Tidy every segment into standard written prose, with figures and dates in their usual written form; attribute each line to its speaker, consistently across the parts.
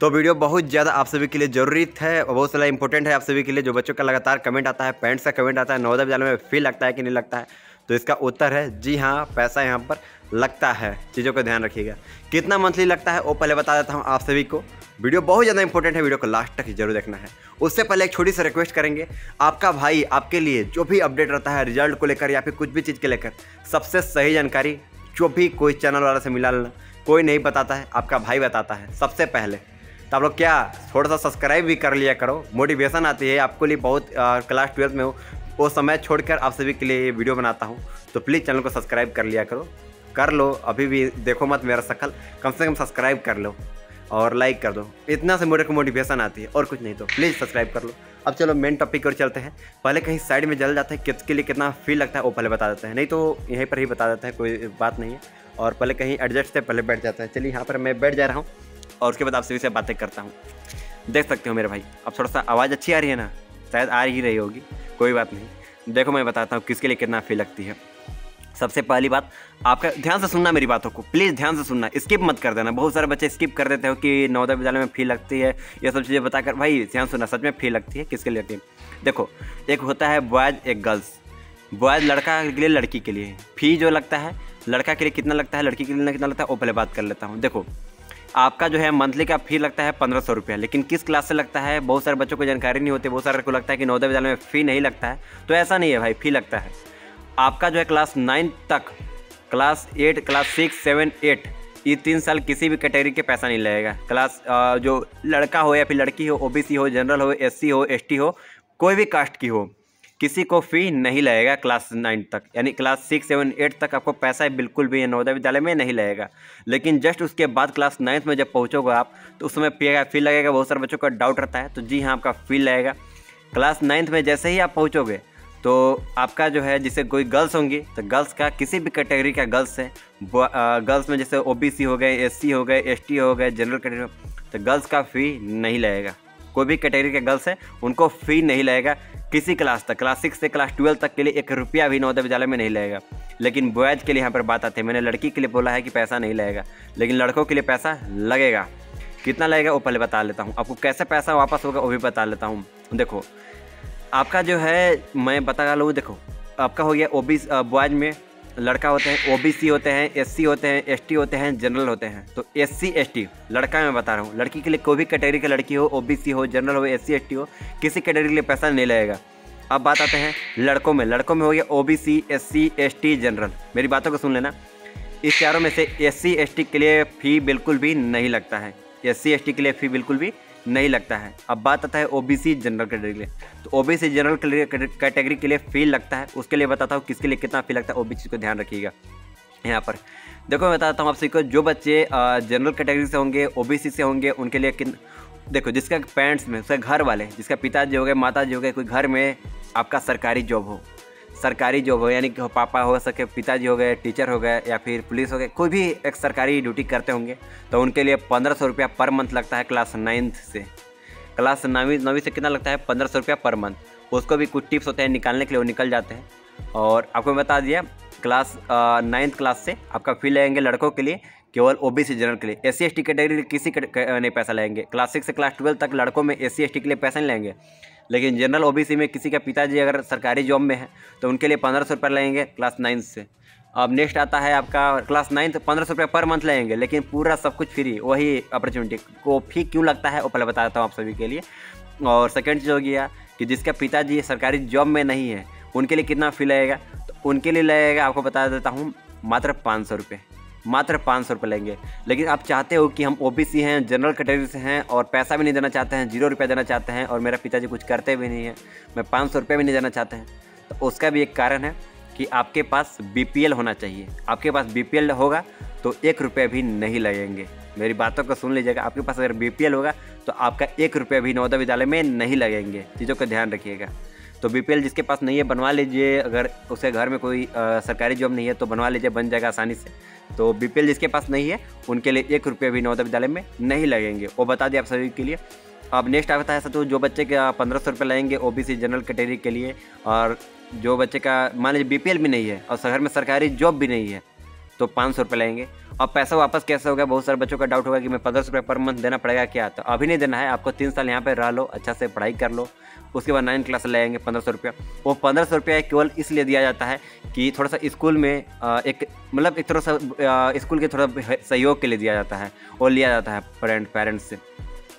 Speaker 1: तो वीडियो बहुत ज़्यादा आप सभी के लिए ज़रूरी है और बहुत सारा इंपॉर्टेंट है आप सभी के लिए। जो बच्चों का लगातार कमेंट आता है, पेरेंट्स का कमेंट आता है, नवोदय विद्यालय में फी लगता है कि नहीं लगता है, तो इसका उत्तर है जी हाँ, पैसा यहाँ पर लगता है। चीज़ों का ध्यान रखिएगा। कितना मंथली लगता है वो पहले बता देता हूँ आप सभी को। वीडियो बहुत ज़्यादा इंपॉर्टेंट है, वीडियो को लास्ट तक जरूर देखना है। उससे पहले एक छोटी सी रिक्वेस्ट करेंगे, आपका भाई आपके लिए जो भी अपडेट रहता है रिजल्ट को लेकर या फिर कुछ भी चीज़ के लेकर, सबसे सही जानकारी जो भी कोई चैनल वाला से मिला लेना, कोई नहीं बताता है, आपका भाई बताता है सबसे पहले। तो आप लोग क्या थोड़ा सा सब्सक्राइब भी कर लिया करो, मोटिवेशन आती है आपको लिए। बहुत क्लास 12 में हो वो समय छोड़कर आप सभी के लिए ये वीडियो बनाता हूँ, तो प्लीज़ चैनल को सब्सक्राइब कर लिया करो। कर लो, अभी भी देखो मत मेरा शक्ल, कम से कम सब्सक्राइब कर लो और लाइक कर दो। इतना से मेरे को मोटिवेशन आती है और कुछ नहीं, तो प्लीज़ सब्सक्राइब कर लो। अब चलो मेन टॉपिक और चलते हैं। पहले कहीं साइड में जल जाता है, किसके लिए कितना फील लगता है वो पहले बता देते हैं, नहीं तो यहीं पर ही बता देता है, कोई बात नहीं है। और पहले कहीं एडजस्ट से पहले बैठ जाता है। चलिए यहाँ पर मैं बैठ जा रहा हूँ और उसके बाद आप सभी से बातें करता हूँ। देख सकते हो मेरे भाई, अब थोड़ा सा आवाज़ अच्छी आ रही है ना, शायद आ ही रही होगी, कोई बात नहीं। देखो मैं बताता हूँ किसके लिए कितना फी लगती है। सबसे पहली बात, आपका ध्यान से सुनना मेरी बातों को, प्लीज़ ध्यान से सुनना, स्किप मत कर देना। बहुत सारे बच्चे स्किप कर देते हो कि नवोदय विद्यालय में फी लगती है, ये सब चीज़ें बताकर। भाई ध्यान सुनना, सच में फी लगती है। किसके लिए लगती है देखो, एक होता है बॉयज़, एक गर्ल्स। बॉयज़ लड़का के लिए, लड़की के लिए फ़ी जो लगता है, लड़का के लिए कितना लगता है, लड़की के लिए कितना लगता है, वो पहले बात कर लेता हूँ। देखो आपका जो है मंथली का फ़ी लगता है 1500 रुपया, लेकिन किस क्लास से लगता है बहुत सारे बच्चों को जानकारी नहीं होती। बहुत सारे को लगता है कि नवोदय विद्यालय में फ़ी नहीं लगता है, तो ऐसा नहीं है भाई, फ़ी लगता है। आपका जो है क्लास 9 तक, क्लास 8, क्लास 6, 7, 8, ये 3 साल किसी भी कैटेगरी के पैसा नहीं लगेगा। क्लास जो लड़का हो या फिर लड़की हो, OBC हो, जनरल हो, SC हो, ST हो, कोई भी कास्ट की हो, किसी को फ़ी नहीं लगेगा क्लास 9 तक। यानी क्लास 6, 7, 8 तक आपको पैसा बिल्कुल भी नवोदय विद्यालय में नहीं लगेगा। लेकिन जस्ट उसके बाद क्लास 9 में जब पहुँचोगे आप, तो उस समय फ़ी लगेगा। बहुत सारे बच्चों का डाउट रहता है, तो जी हाँ, आपका फ़ी लगेगा। क्लास 9 में जैसे ही आप पहुँचोगे तो आपका जो है, जिसे कोई गर्ल्स होंगी तो गर्ल्स का, किसी भी कैटेगरी का गर्ल्स है, गर्ल्स में जैसे OBC हो गए, SC हो गए, ST हो गए, जनरल कैटेगरी, तो गर्ल्स का फ़ी नहीं लगेगा। कोई भी कैटेगरी के गर्ल्स है उनको फ़ी नहीं लगेगा किसी क्लास तक। क्लास 6 से क्लास 12 तक के लिए 1 रुपया भी नवोदय विद्यालय में नहीं लगेगा। लेकिन बॉयज़ के लिए यहाँ पर बात आती है। मैंने लड़की के लिए बोला है कि पैसा नहीं लगेगा, लेकिन लड़कों के लिए पैसा लगेगा। कितना लगेगा वो पहले बता लेता हूँ आपको। कैसे पैसा वापस होगा वो भी बता लेता हूँ। देखो आपका जो है, मैं बता लूँ, देखो आपका हो गया OBC, बॉयज़ में लड़का होते हैं, OBC होते हैं, SC होते हैं, ST होते हैं, जनरल होते हैं। तो SC ST लड़का मैं बता रहा हूँ। लड़की के लिए कोई भी कैटेगरी की लड़की हो, OBC हो, जनरल हो, SC ST हो, किसी कैटेगरी के लिए पैसा नहीं लगेगा। अब बात आते हैं लड़कों में। लड़कों में हो गया OBC, SC ST, जनरल। मेरी बातों को सुन लेना, इस चारों में से SC ST के लिए फ़ी बिल्कुल भी नहीं लगता है। SC ST के लिए फ़ी बिल्कुल भी नहीं लगता है। अब बात आता है OBC जनरल कैटेगरी के लिए। तो OBC जनरल कैटेगरी के लिए फ़ी लगता है। उसके लिए बताता हूँ किसके लिए कितना फ़ी लगता है, वो भी चीज़ को ध्यान रखिएगा। यहाँ पर देखो मैं बताता हूँ आप सभी को, जो बच्चे जनरल कैटेगरी से होंगे, OBC से होंगे, उनके लिए देखो, जिसका पेरेंट्स में, उसका घर वाले, जिसका पिताजी हो गए, माताजी हो गए, कोई घर में आपका सरकारी जॉब हो, यानी कि पापा हो सके, पिताजी हो गए, टीचर हो गए, या फिर पुलिस हो गए, कोई भी एक सरकारी ड्यूटी करते होंगे, तो उनके लिए 1500 रुपया पर मंथ लगता है। क्लास 9 से, क्लास 9वीं से कितना लगता है, 1500 रुपया पर मंथ। उसको भी कुछ टिप्स होते हैं निकालने के लिए, वो निकल जाते हैं। और आपको बता दिया, क्लास 9th क्लास से आपका फ़ी लगेंगे लड़कों के लिए केवल OBC जनरल के लिए। SC ST कैटेगरी किसी नहीं पैसा लगेंगे। क्लास 6 से क्लास 12 तक लड़कों में SC ST के लिए पैसा नहीं लेंगे। लेकिन जनरल OBC में किसी का पिताजी अगर सरकारी जॉब में है तो उनके लिए 1500 रुपये लगेंगे क्लास 9 से। अब नेक्स्ट आता है आपका क्लास 9 तो 1500 रुपये पर मंथ लगेंगे, लेकिन पूरा सब कुछ फ्री। वही अपॉर्चुनिटी को फ़ी क्यों लगता है वो पहले बता देता हूँ आप सभी के लिए। और सेकेंड चीज़ हो गया कि जिसका पिताजी सरकारी जॉब में नहीं है, उनके लिए कितना फ़ी लगेगा। तो उनके लिए लगेगा, आपको बता देता हूँ, मात्र 500 रुपये, मात्र 500 रुपये लेंगे। लेकिन आप चाहते हो कि हम OBC हैं, जनरल कैटेगरी से हैं और पैसा भी नहीं देना चाहते हैं, 0 रुपया देना चाहते हैं, और मेरा पिताजी कुछ करते भी नहीं है, मैं 500 रुपये भी नहीं देना चाहते हैं, तो उसका भी एक कारण है कि आपके पास BPL होना चाहिए। आपके पास BPL होगा तो 1 रुपया भी नहीं लगेंगे। मेरी बातों को सुन लीजिएगा, आपके पास अगर BPL होगा तो आपका 1 रुपया भी नवोदय विद्यालय में नहीं लगेंगे। चीज़ों का ध्यान रखिएगा। तो BPL जिसके पास नहीं है बनवा लीजिए। अगर उसके घर में कोई सरकारी जॉब नहीं है तो बनवा लीजिए, बन जाएगा आसानी से। तो BPL जिसके पास नहीं है उनके लिए 1 रुपया भी नवोदय विद्यालय में नहीं लगेंगे, वो बता दिया आप सभी के लिए। अब नेक्स्ट आता है तो जो बच्चे का 1500 रुपये लगेंगे OBC जनरल कैटेगरी के लिए, और जो बच्चे का मान लीजिए BPL भी नहीं है और शहर में सरकारी जॉब भी नहीं है तो 500 रुपये लगेंगे। अब पैसा वापस कैसे होगा, बहुत सारे बच्चों का डाउट होगा कि मैं 1500 रुपये पर मंथ देना पड़ेगा क्या। तो अभी नहीं देना है आपको, 3 साल यहाँ पे रह लो, अच्छा से पढ़ाई कर लो, उसके बाद 9 क्लास ले आएंगे 1500 रुपया। वो 1500 रुपया केवल इसलिए दिया जाता है कि थोड़ा सा स्कूल में एक मतलब एक थोड़ा सा स्कूल के थोड़ा सहयोग के लिए दिया जाता है, और लिया जाता है पेरेंट्स से।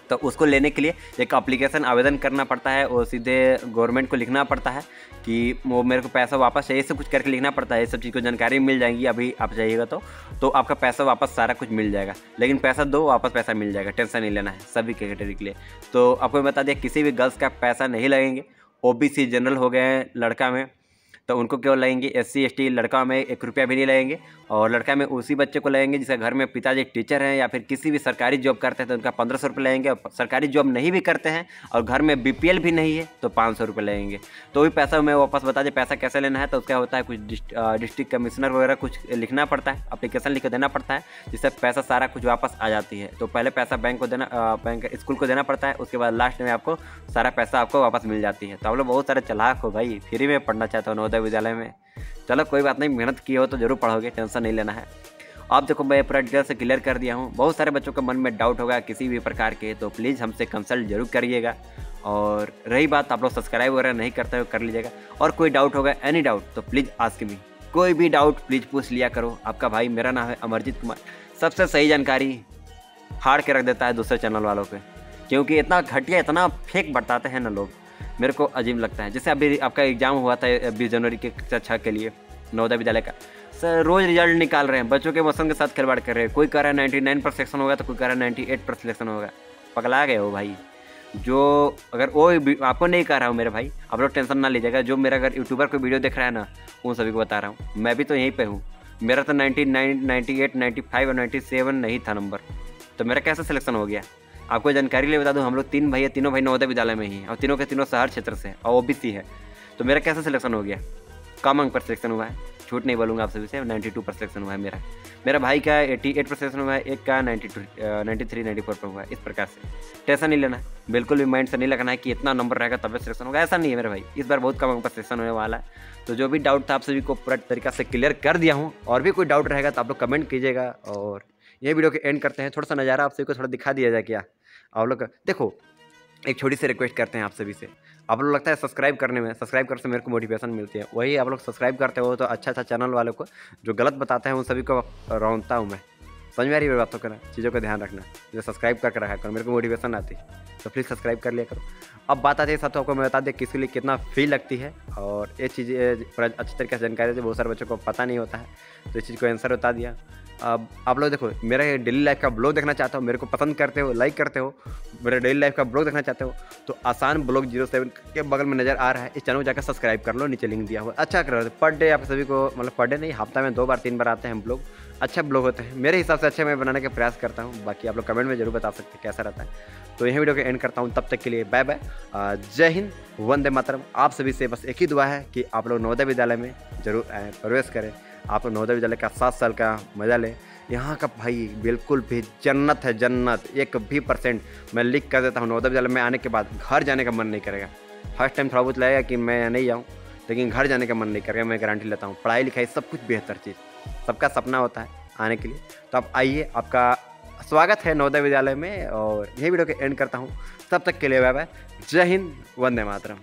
Speaker 1: तो उसको लेने के लिए एक एप्लीकेशन आवेदन करना पड़ता है, और सीधे गवर्नमेंट को लिखना पड़ता है कि वो मेरे को पैसा वापस चाहिए, से कुछ करके लिखना पड़ता है। ये सब चीज़ को जानकारी मिल जाएगी अभी आप चाहिएगा तो आपका पैसा वापस सारा कुछ मिल जाएगा। लेकिन पैसा दो, वापस पैसा मिल जाएगा, टेंशन नहीं लेना है सभी कैटेगरी के लिए। तो आपको बता दिया किसी भी गर्ल्स का पैसा नहीं लगेंगे। ओबीसी जनरल हो गए हैं लड़का में तो उनको केवल लगेंगे, SC ST लड़का में 1 रुपया भी नहीं लगेंगे, और लड़का में उसी बच्चे को लगेंगे जिसका घर में पिताजी टीचर हैं या फिर किसी भी सरकारी जॉब करते हैं तो उनका 1500 रुपये लगेंगे, और सरकारी जॉब नहीं भी करते हैं और घर में BPL भी नहीं है तो 500 रुपये लगेंगे। तो भी पैसा मैं वापस बता दें पैसा कैसे लेना है। तो उसका होता है कुछ डिस्ट्रिक्ट कमिश्नर वगैरह कुछ लिखना पड़ता है, एप्लीकेशन लिख के देना पड़ता है, जिससे पैसा सारा कुछ वापस आ जाती है। तो पहले पैसा बैंक को देना, बैंक स्कूल को देना पड़ता है, उसके बाद लास्ट में आपको सारा पैसा आपको वापस मिल जाती है। तो आप लोग बहुत सारे चालाक हो भाई, फ्री में पढ़ना चाहते हो नवोदय विद्यालय में। चलो कोई बात नहीं, मेहनत की हो तो जरूर पढ़ोगे, टेंशन नहीं लेना है। आप देखो मैं पूरा डिटेल से क्लियर कर दिया हूँ। बहुत सारे बच्चों के मन में डाउट होगा किसी भी प्रकार के, तो प्लीज़ हमसे कंसल्ट जरूर करिएगा। और रही बात आप लोग सब्सक्राइब वगैरह नहीं करते हो, कर लीजिएगा। और कोई डाउट होगा, एनी डाउट, तो प्लीज़ आस्क मी, कोई भी डाउट प्लीज़ पूछ लिया करो। आपका भाई, मेरा नाम है अमरजीत कुमार, सबसे सही जानकारी हार के रख देता है दूसरे चैनल वालों पे, क्योंकि इतना घटिया इतना फेक बताते हैं ना लोग, मेरे को अजीब लगता है। जैसे अभी आपका एग्जाम हुआ था 20 जनवरी के कक्षा 6 के लिए नवोदय विद्यालय का, सर रोज़ रिजल्ट निकाल रहे हैं, बच्चों के मौसम के साथ खिलवाड़ कर रहे हैं। कोई कह रहा है 99 पर सिलेक्शन होगा, तो कोई कह रहा है 98 पर सिलेक्शन होगा। पगला गए हो भाई। जो अगर वो आपको नहीं कह रहा हूँ मेरे भाई, आप लोग टेंशन ना लीजिएगा। जो मेरा अगर यूट्यूबर कोई वीडियो देख रहा है ना, उन सभी को बता रहा हूँ, मैं भी तो यहीं पे हूँ। मेरा तो 99, 98, 95 और 97 नहीं था नंबर, तो मेरा कैसे सिलेक्शन हो गया। आपको जानकारी लिए बता दूं, हम लोग 3 भाई है, तीनों भाई नवोदय विद्यालय में ही हैं, और तीनों के तीनों शहर क्षेत्र से, और OBC है। तो मेरा कैसे सिलेक्शन हो गया, कम अंक पर सिलेक्शन हुआ है, झूठ नहीं बोलूँगा आप सभी से। 92 पर सिलेक्शन हुआ है मेरा भाई का 88 पर सिलेक्शन हुआ है, एक का 92, 93, 94 पर हुआ है। इस प्रकार से टेंशन नहीं लेना है, बिल्कुल भी माइंड से नहीं लगना है कि इतना नंबर रहेगा तब सिलेक्शन होगा, ऐसा नहीं है मेरे भाई। इस बार बहुत कम अंक पर सिलेक्शन होने वाला है। तो जो भी डाउट था आप सभी को पूरा तरीका से क्लियर कर दिया हूँ। और भी कोई डाउट रहेगा तो आप लोग कमेंट कीजिएगा। और ये वीडियो के एंड करते हैं, थोड़ा सा नज़ारा आप सभी को थोड़ा दिखा दिया जाए क्या। आप लोग देखो, एक छोटी सी रिक्वेस्ट करते हैं आप सभी से। आप लोग लगता है सब्सक्राइब करने में, सब्सक्राइब करने से मेरे को मोटिवेशन मिलती है, वही आप लोग सब्सक्राइब करते हो तो अच्छा चैनल वालों को जो गलत बताते हैं उन सभी को रौनता हूँ मैं। समझ में आ रही है बातों करना, चीज़ों का ध्यान रखना, जो सब्सक्राइब करके रखा करो, मेरे को मोटिवेशन आती है। तो प्लीज़ सब्सक्राइब कर लिया करो। अब बात आती है साथ, आपको मैं बता दें किसके लिए कितना फी लगती है, और ये चीज़ें अच्छी तरीके से जानकारी से बहुत सारे बच्चों को पता नहीं होता है, तो इस चीज़ को आंसर बता दिया। अब आप लोग देखो, मेरा डेली लाइफ का ब्लॉग देखना चाहते हो, मेरे को पसंद करते हो, लाइक करते हो, मेरे डेली लाइफ का ब्लॉग देखना चाहते हो, तो आसान ब्लॉग 07 के बगल में नज़र आ रहा है, इस चैनल को जाकर सब्सक्राइब कर लो, नीचे लिंक दिया हुआ। अच्छा करो, पर डे आप सभी को, मतलब पर डे नहीं, हफ्ता में 2 बार 3 बार आते हैं ब्लॉग, अच्छा ब्लॉग होते हैं मेरे हिसाब से, अच्छे मैं बनाने का प्रयास करता हूँ। बाकी आप लोग कमेंट में जरूर बता सकते हैं कैसा रहता है। तो यही वीडियो को एंड करता हूँ, तब तक के लिए बाय बाय, जय हिंद, वंदे मातरम। आप सभी से बस एक ही दुआ है कि आप लोग नवोदय विद्यालय में जरूर प्रवेश करें, आप लोग नवोदय विद्यालय का 7 साल का मजा लें। यहाँ का भाई बिल्कुल भी जन्नत है, जन्नत 1% मैं लिख कर देता हूँ। नवोदय विद्यालय में आने के बाद घर जाने का मन नहीं करेगा। फर्स्ट टाइम थोड़ा बहुत लगेगा कि मैं नहीं जाऊँ, लेकिन घर जाने का मन नहीं करेगा, मैं गारंटी लेता हूँ। पढ़ाई लिखाई सब कुछ बेहतर चीज़, सबका सपना होता है आने के लिए। तो आप आइए, आपका स्वागत है नवोदय विद्यालय में। और यही वीडियो के एंड करता हूँ, तब तक के लिए बाय बाय, जय हिंद, वंदे मातरम।